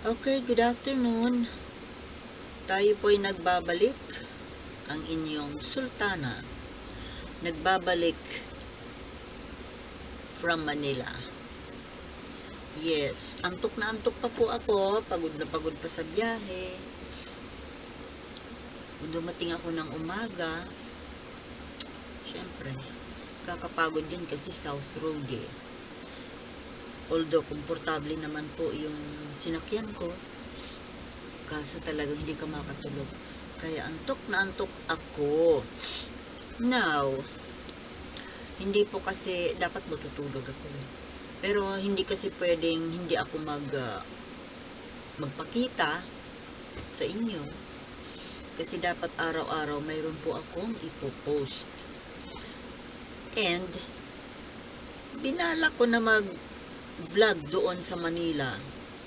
Okay, good afternoon. Tayo po'y nagbabalik, ang inyong sultana. Nagbabalik from Manila. Yes, antok na antok pa po ako, pagod na pagod pa sa biyahe. Kung dumating ako ng umaga, syempre, kakapagod yun kasi South Road eh. Although, komportable naman po yung sinakyan ko, kaso talagang hindi ka makatulog. Kaya antok na antok ako. Now, hindi po kasi, dapat matutulog ako eh. Pero hindi kasi pwedeng hindi ako magpakita sa inyo. Kasi dapat araw-araw mayroon po akong ipopost. And, binala ko na vlog doon sa Manila.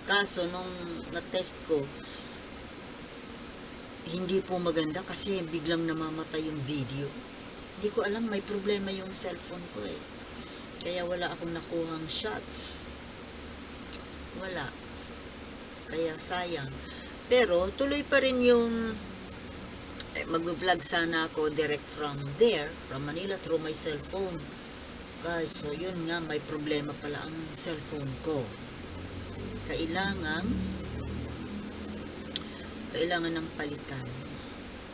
Kaso nung na-test ko, hindi po maganda kasi biglang namamatay yung video. Hindi ko alam, may problema yung cellphone ko eh. Kaya wala akong nakuhang shots. Wala. Kaya sayang. Pero tuloy pa rin yung mag-vlog sana ako direct from there, from Manila through my cellphone. So, yun nga, may problema pala ang cellphone ko. Kailangan ng palitan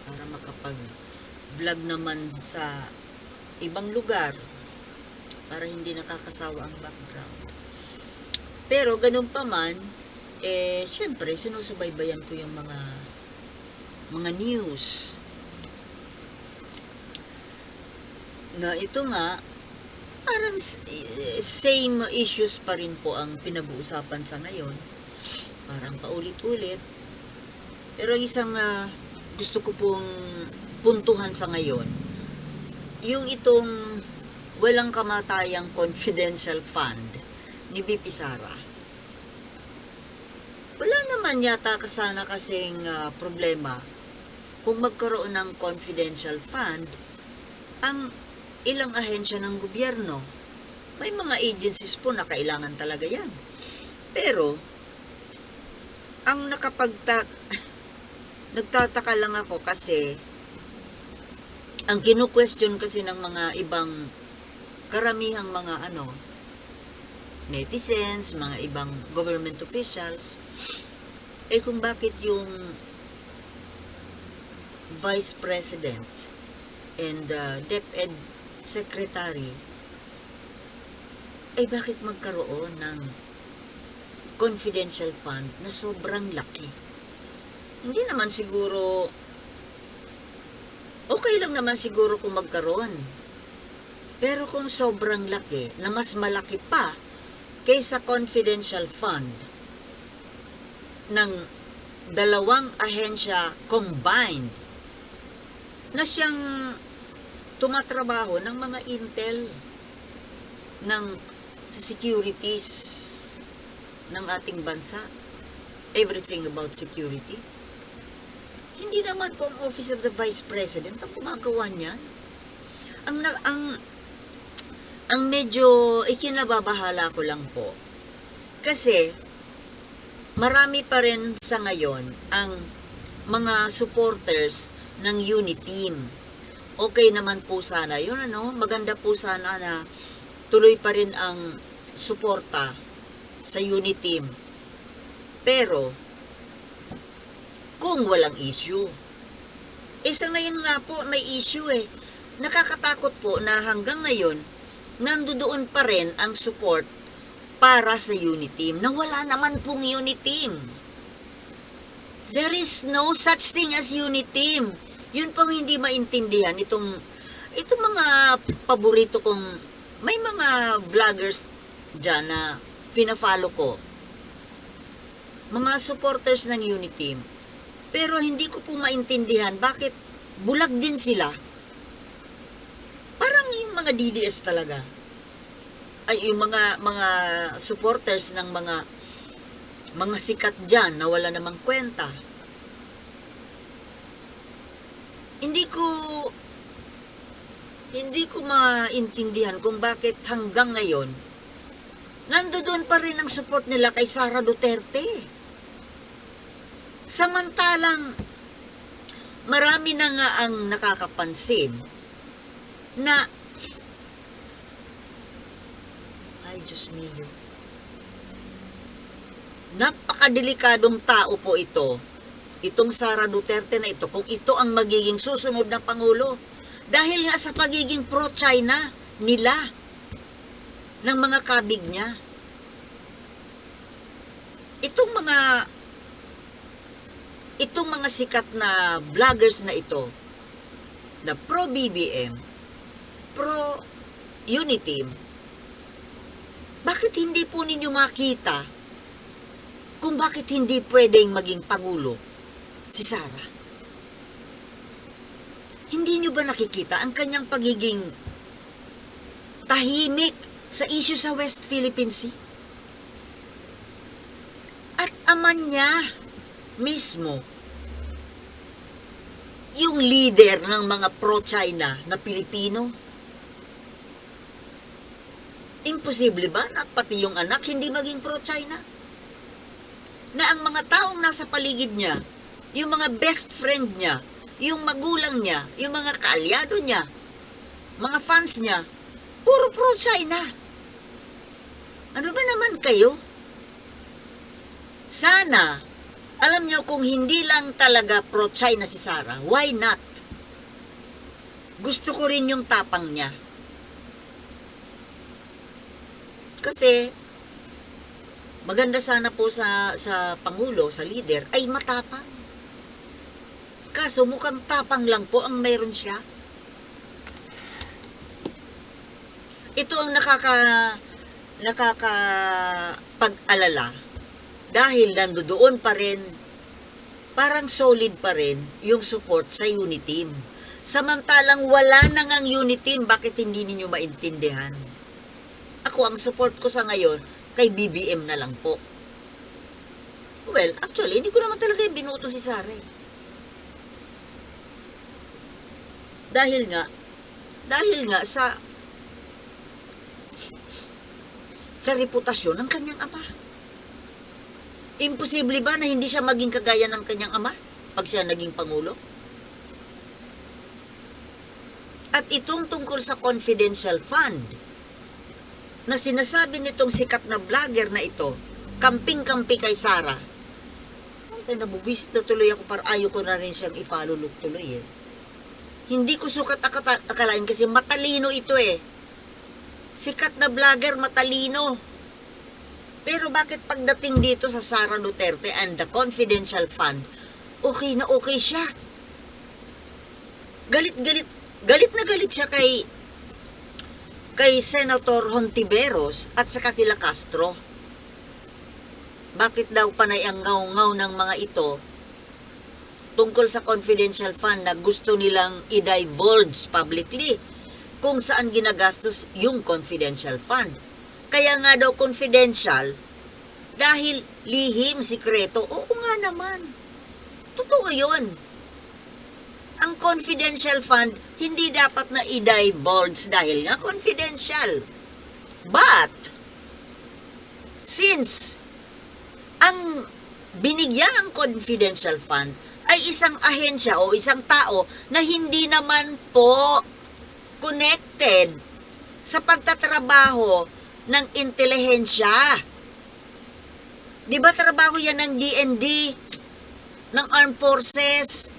para makapag-vlog naman sa ibang lugar para hindi nakakasawa ang background. Pero, ganun pa man, syempre, sinusubaybayan ko yung mga news na ito nga, parang same issues pa rin po ang pinag-uusapan sa ngayon. Parang paulit-ulit. Pero isang gusto ko pong puntuhan sa ngayon, yung itong walang kamatayang confidential fund ni BP Sara. Wala naman yata kasana kasing problema kung magkaroon ng confidential fund ang ilang ahensya ng gobyerno. May mga agencies po na kailangan talaga yan. Pero, ang nagtataka lang ako kasi, ang kinu-question kasi ng mga ibang karamihang mga netizens, mga ibang government officials, kung bakit yung Vice President and DepEd Secretary bakit magkaroon ng confidential fund na sobrang laki? Hindi naman siguro, okay lang naman siguro kung magkaroon. Pero kung sobrang laki, na mas malaki pa kaysa confidential fund ng dalawang ahensya combined na siyang tumatrabaho ng mga intel ng securities ng ating bansa, everything about security. Hindi naman po ang Office of the Vice President ang gumagawa niyan. Ang medyo ikinababahala ko lang po kasi marami pa rin sa ngayon ang mga supporters ng Uniteam. Okay naman po sana yun, maganda po sana na tuloy pa rin ang suporta sa Uniteam. Pero, kung walang issue, sa ngayon nga po may issue nakakatakot po na hanggang ngayon, nandoon pa rin ang support para sa Uniteam, na wala naman pong Uniteam. There is no such thing as Uniteam. Yun pong hindi maintindihan itong mga paborito kong, may mga vloggers dyan na fina-follow ko, mga supporters ng Uniteam, pero hindi ko po maintindihan bakit bulag din sila. Parang yung mga DDS talaga, yung mga supporters ng mga sikat dyan na wala namang kwenta. Hindi ko maintindihan kung bakit hanggang ngayon nandoon pa rin ang support nila kay Sara Duterte. Samantalang marami na nga ang nakakapansin na ay Diyos mio, napakadelikadong tao po ito, itong Sara Duterte na ito, kung ito ang magiging susunod na Pangulo. Dahil nga sa pagiging pro-China nila, ng mga kabig niya. Itong mga sikat na vloggers na ito, na pro-BBM, pro-Uniteam, bakit hindi po ninyo makita kung bakit hindi pwedeng maging Pangulo si Sara? Hindi nyo ba nakikita ang kanyang pagiging tahimik sa issue sa West Philippine Sea? At ama niya mismo, yung leader ng mga pro-China na Pilipino. Imposible ba na pati yung anak hindi maging pro-China? Na ang mga taong nasa paligid niya, yung mga best friend niya, yung magulang niya, yung mga kaalyado niya, mga fans niya, puro pro-China. Ano ba naman kayo? Sana, alam niyo, kung hindi lang talaga pro-China si Sara, why not? Gusto ko rin yung tapang niya. Kasi, maganda sana po sa Pangulo, sa leader, ay matapang. Kaso mukhang tapang lang po ang mayroon siya. Ito ang nakakapag-alala dahil nandoon pa rin, parang solid pa rin yung support sa Uniteam. Samantalang wala na ngang Uniteam, bakit hindi ninyo maintindihan? Ako, ang support ko sa ngayon, kay BBM na lang po. Well, actually, hindi ko naman talaga binuto si Sara. Dahil nga sa reputasyon ng kanyang ama. Imposible ba na hindi siya maging kagaya ng kanyang ama pag siya naging Pangulo? At itong tungkol sa confidential fund na sinasabi nitong sikat na vlogger na ito, kamping-kampi kay Sara. Ay, nabubisit na tuloy ako, para ayaw ko na rin siyang i-follow tuloy eh. Hindi ko sukat akalain kasi matalino ito eh. Sikat na vlogger, matalino. Pero bakit pagdating dito sa Sara Duterte and the confidential fund, okay na okay siya? Galit na galit siya kay Senator Hontiveros at saka kila Castro. Bakit daw panay ang ngaw-ngaw ng mga ito tungkol sa confidential fund na gusto nilang i-divulge publicly kung saan ginagastos yung confidential fund. Kaya nga daw confidential dahil lihim, sikreto. Oo nga naman. Totoo yun. Ang confidential fund hindi dapat na i-divulge dahil nga confidential. But, since ang binigyan ng confidential fund ay isang ahensya o isang tao na hindi naman po connected sa pagtatrabaho ng intelihensya. Di ba trabaho yan ng DND, ng Armed Forces,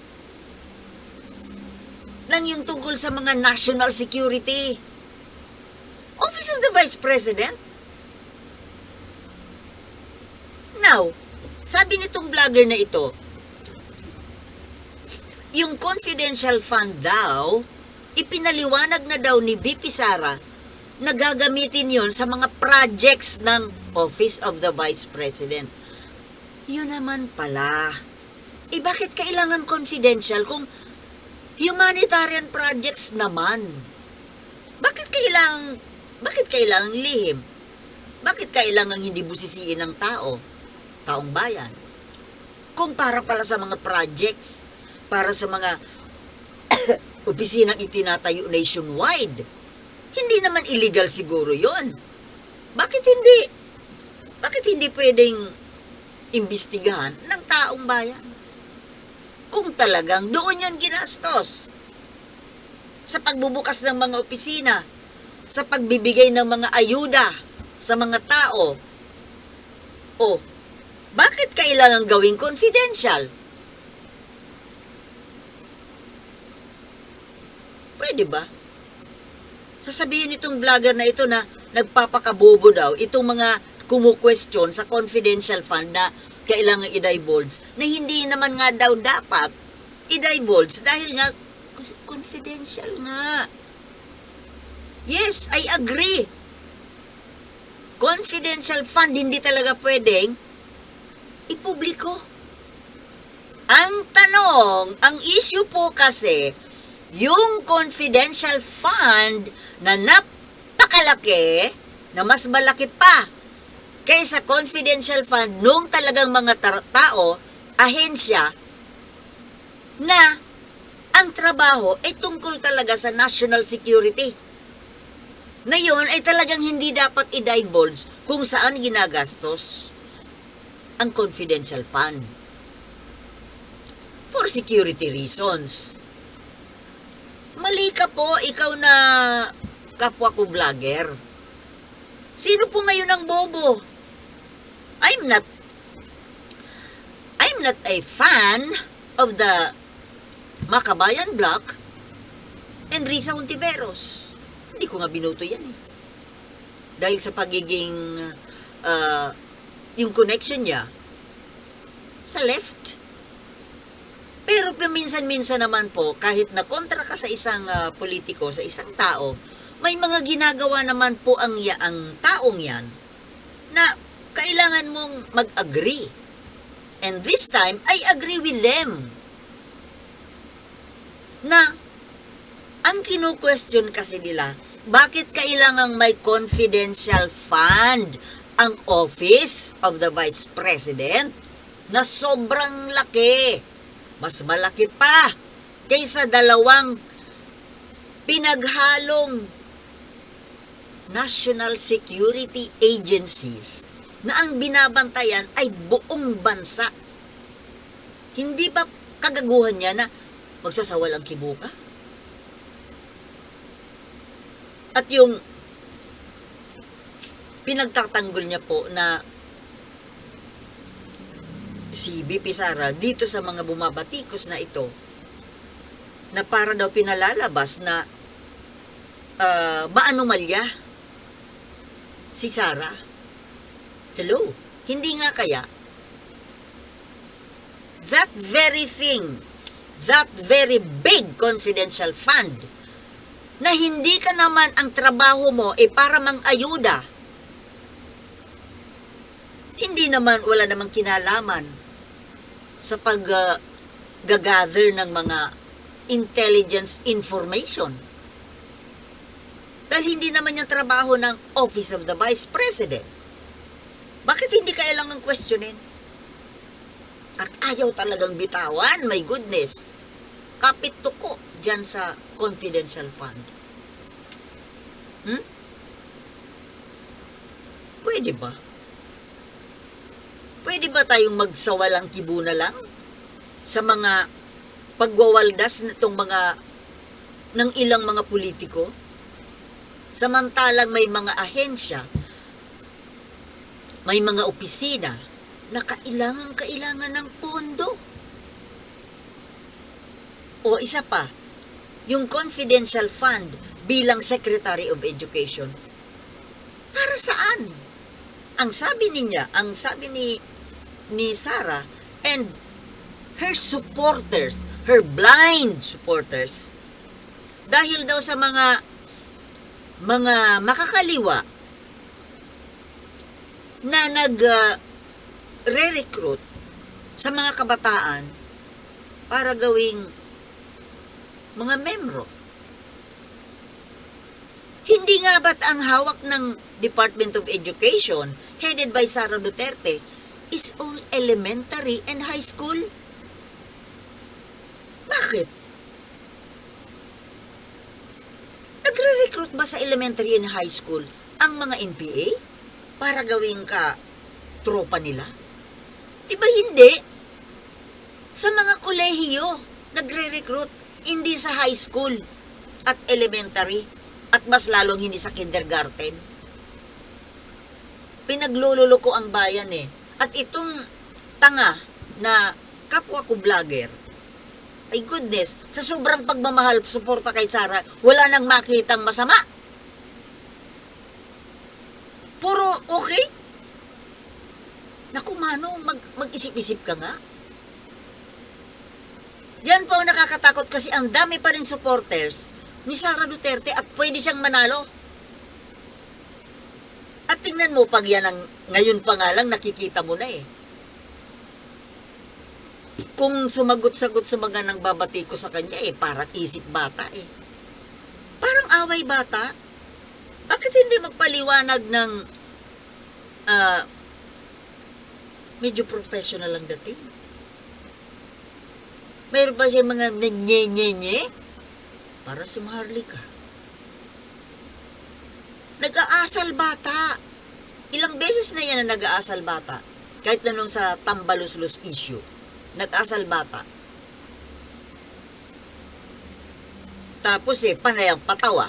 lang yung tungkol sa mga national security. Office of the Vice President? Now, sabi nitong vlogger na ito, yung confidential fund daw, ipinaliwanag na daw ni VP Sara na gagamitin yon sa mga projects ng Office of the Vice President. Yun naman pala. Bakit kailangan confidential kung humanitarian projects naman? Bakit kailangan lihim? Bakit kailangan hindi busisiin ng taong bayan? Kung para pala sa mga projects, para sa mga opisinang itinatayo nationwide, hindi naman illegal siguro yon. Bakit hindi pwedeng imbestigahan ng taong bayan? kung talagang doon yun ginastos. Sa pagbubukas ng mga opisina, sa pagbibigay ng mga ayuda sa mga tao. O, bakit kailangan gawing confidential? Pwede ba? Sasabihin itong vlogger na ito na nagpapakabobo daw, itong mga kumu-question sa confidential fund na kailangan i-divulge, na hindi naman nga daw dapat i-divulge dahil nga confidential nga. Yes, I agree. Confidential fund, hindi talaga pwedeng ipubliko. Ang tanong, ang issue po kasi, yung confidential fund na napakalaki, na mas malaki pa kaysa confidential fund nung talagang mga tao, ahensya, na ang trabaho ay tungkol talaga sa national security. Na yun ay talagang hindi dapat i-divulge kung saan ginagastos ang confidential fund. For security reasons. Mali ka po, ikaw na kapwa ko vlogger. Sino po ngayon ang bobo? I'm not a fan of the Makabayan Block and Risa Hontiveros. Hindi ko nga binoto yan eh. Dahil sa pagiging yung connection niya sa left. Pero paminsan-minsan naman po, kahit na kontra ka sa isang politiko, sa isang tao, may mga ginagawa naman po ang taong yan na kailangan mong mag-agree. And this time, I agree with them. Na ang kinu-question kasi nila, bakit kailangang may confidential fund ang Office of the Vice President na sobrang laki, mas malaki pa kaysa dalawang pinaghalong national security agencies na ang binabantayan ay buong bansa. Hindi ba kagaguhan niya na magsasawalang kibuka? At yung pinagtatanggol niya po na si BP Sara dito sa mga bumabatikos na ito, na para daw pinalalabas na maanomalya si Sara. Hello? Hindi nga kaya that very thing, that very big confidential fund na hindi ka naman ang trabaho mo para mang-ayuda, hindi naman, wala namang kinalaman sa pag-gather ng mga intelligence information. Dahil hindi naman yung trabaho ng Office of the Vice President. Bakit hindi kailangang questionin? At ayaw talagang bitawan, my goodness. Kapit tuko dyan sa confidential fund. Pwede ba? Pwede ba tayong magsawalang kibo na lang sa mga pagwawaldas nitong ng ilang mga politiko? Samantalang may mga ahensya, may mga opisina na kailangan ng pondo. O isa pa, yung confidential fund bilang Secretary of Education. Para saan? Ang sabi ni Sara and her supporters, her blind supporters, dahil daw sa mga makakaliwa na re-recruit sa mga kabataan para gawing mga membro. Hindi nga ba't ang hawak ng Department of Education headed by Sara Duterte is all elementary and high school? Bakit? Nagre-recruit ba sa elementary and high school ang mga NPA para gawing ka tropa nila? Diba hindi? Sa mga kolehiyo, nagre-recruit, hindi sa high school at elementary, at mas lalong hindi sa kindergarten. Pinaglululoko ang bayan eh. At itong tanga na kapwa ko vlogger, ay goodness, sa sobrang pagmamahal, suporta kay Sara, wala nang makitang masama. Puro okay. Naku mano, mag-isip-isip ka nga. Yan po ang nakakatakot kasi ang dami pa rin supporters ni Sara Duterte at pwede siyang manalo. At tingnan mo, pag yan ang ngayon pa nga lang nakikita mo na eh. Kung sumagot-sagot sa mga nang babati ko sa kanya eh, parang isip bata eh. Parang away bata. Bakit hindi magpaliwanag ng medyo professional ang dating? Mayroon ba siya mga nye-nye-nye? Para si Maharlika. Nag-aasal bata. Ilang beses na yan na nag-aasal bata. Kahit na nung sa Tambaluslos issue. Nag-asal bata. Tapos panay ang patawa.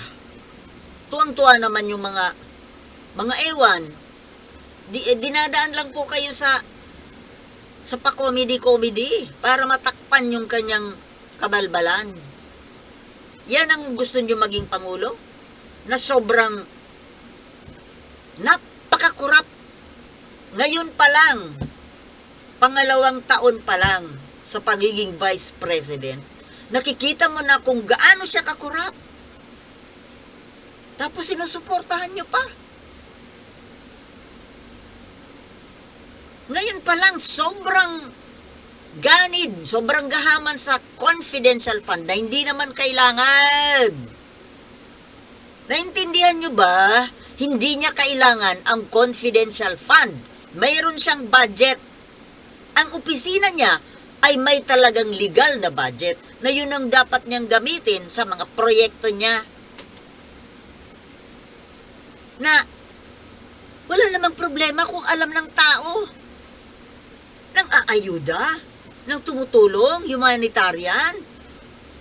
Tuwang-tuwa naman yung mga ewan. Dinadaan lang po kayo sa pa-comedy para matakpan yung kanyang kabalbalan. Yan ang gusto nyo maging pangulo? Na sobrang napakakurap. Ngayon pa lang, pangalawang taon pa lang sa pagiging vice president, nakikita mo na kung gaano siya kakurap. Tapos sinusuportahan nyo pa. Ngayon pa lang, sobrang ganid, sobrang gahaman sa confidential fund na hindi naman kailangan. Naintindihan nyo ba? Hindi niya kailangan ang confidential fund. Mayroon siyang budget. Ang opisina niya ay may talagang legal na budget na yun ang dapat niyang gamitin sa mga proyekto niya. Na wala namang problema kung alam ng tao. Nang aayuda, nang tumutulong, humanitarian.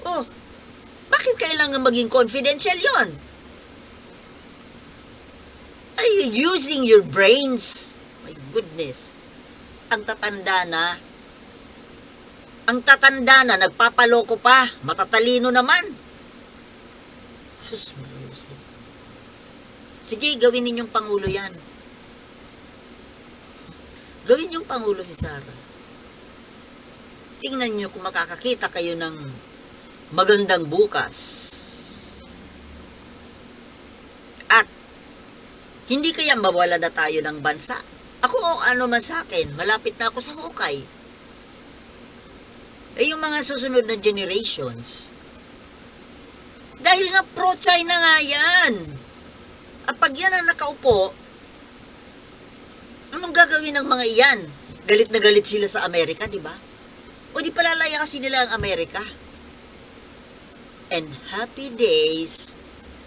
Oh, bakit kailangan maging confidential yon? Are you using your brains? My goodness. Ang tatanda na, nagpapaloko pa, matatalino naman. Sus, malusip. Sige, gawin ninyong pangulo yan. Gawin yung pangulo si Sara. Tingnan nyo kung makakakita kayo ng magandang bukas. At hindi kaya mawala na tayo ng bansa. Ako ano man sa akin, malapit na ako sa hukay. Yung mga susunod na generations, dahil nga pro-China nga yan. At pag yan ang nakaupo, anong gagawin ng mga iyan? Galit na galit sila sa Amerika, di ba? O di palalaya kasi nila ang Amerika. And happy days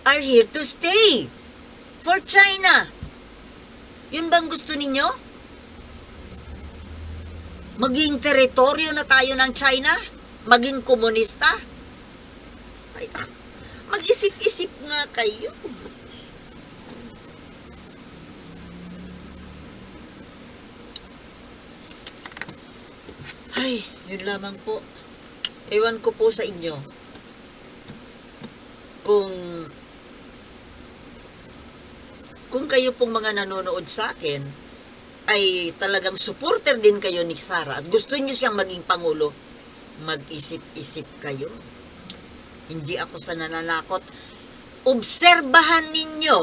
are here to stay for China. Yun bang gusto ninyo? Maging teritoryo na tayo ng China? Maging komunista? Ay, mag-isip-isip nga kayo. Ay, yun lamang po. Ewan ko po sa inyo kung kayo pong mga nanonood sa akin ay talagang supporter din kayo ni Sara at gusto niyo siyang maging pangulo, mag-isip-isip kayo. Hindi ako sa nananakot. Obserbahan ninyo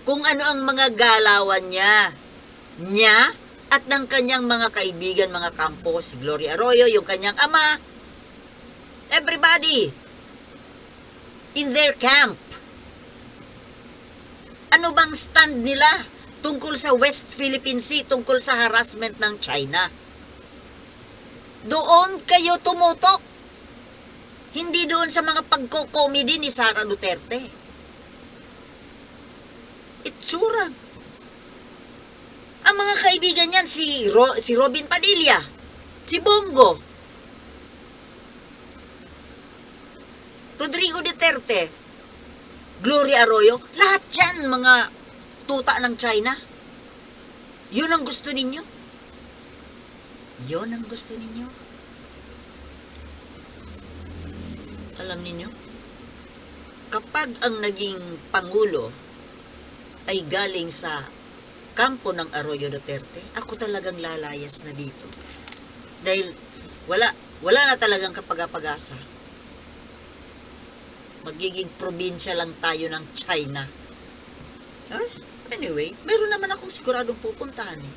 kung ano ang mga galawan niya at ng kanyang mga kaibigan, mga kampo, si Gloria Arroyo, yung kanyang ama, everybody in their camp. Ano bang stand nila tungkol sa West Philippine Sea, tungkol sa harassment ng China? Doon kayo tumutok. Hindi doon sa mga pagko-comedy ni Sara Duterte. Itsura. Ang mga kaibigan niyan, si Robin Padilla, si Bongo, Rodrigo Duterte, Gloria Arroyo, lahat yan mga tuta ng China. Yun ang gusto ninyo? Yun ang gusto ninyo? Alam ninyo, kapag ang naging Pangulo ay galing sa kampo ng Arroyo Duterte, ako talagang lalayas na dito. Dahil wala na talagang kapag-apag-asa. Magiging probinsya lang tayo ng China. Anyway, meron naman akong siguradong pupuntahan eh.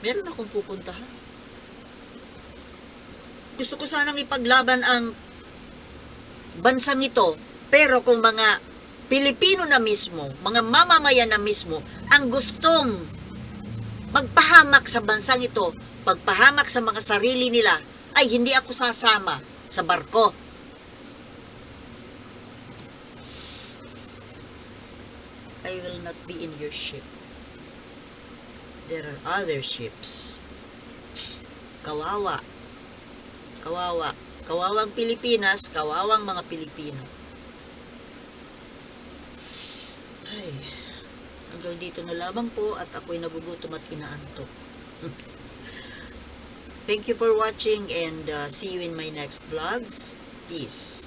Meron akong pupuntahan. Gusto ko sanang ipaglaban ang bansang ito, pero kung mga Pilipino na mismo, mga mamamayan na mismo, ang gustong magpahamak sa bansang ito, pagpahamak sa mga sarili nila, ay hindi ako sasama sa barko. I will not be in your ship. There are other ships. Kawawa. Kawawa. Kawawang Pilipinas, kawawang mga Pilipino. Ay, hanggang dito na lamang po at ako'y nagugutom at inaantok. Thank you for watching and see you in my next vlogs. Peace.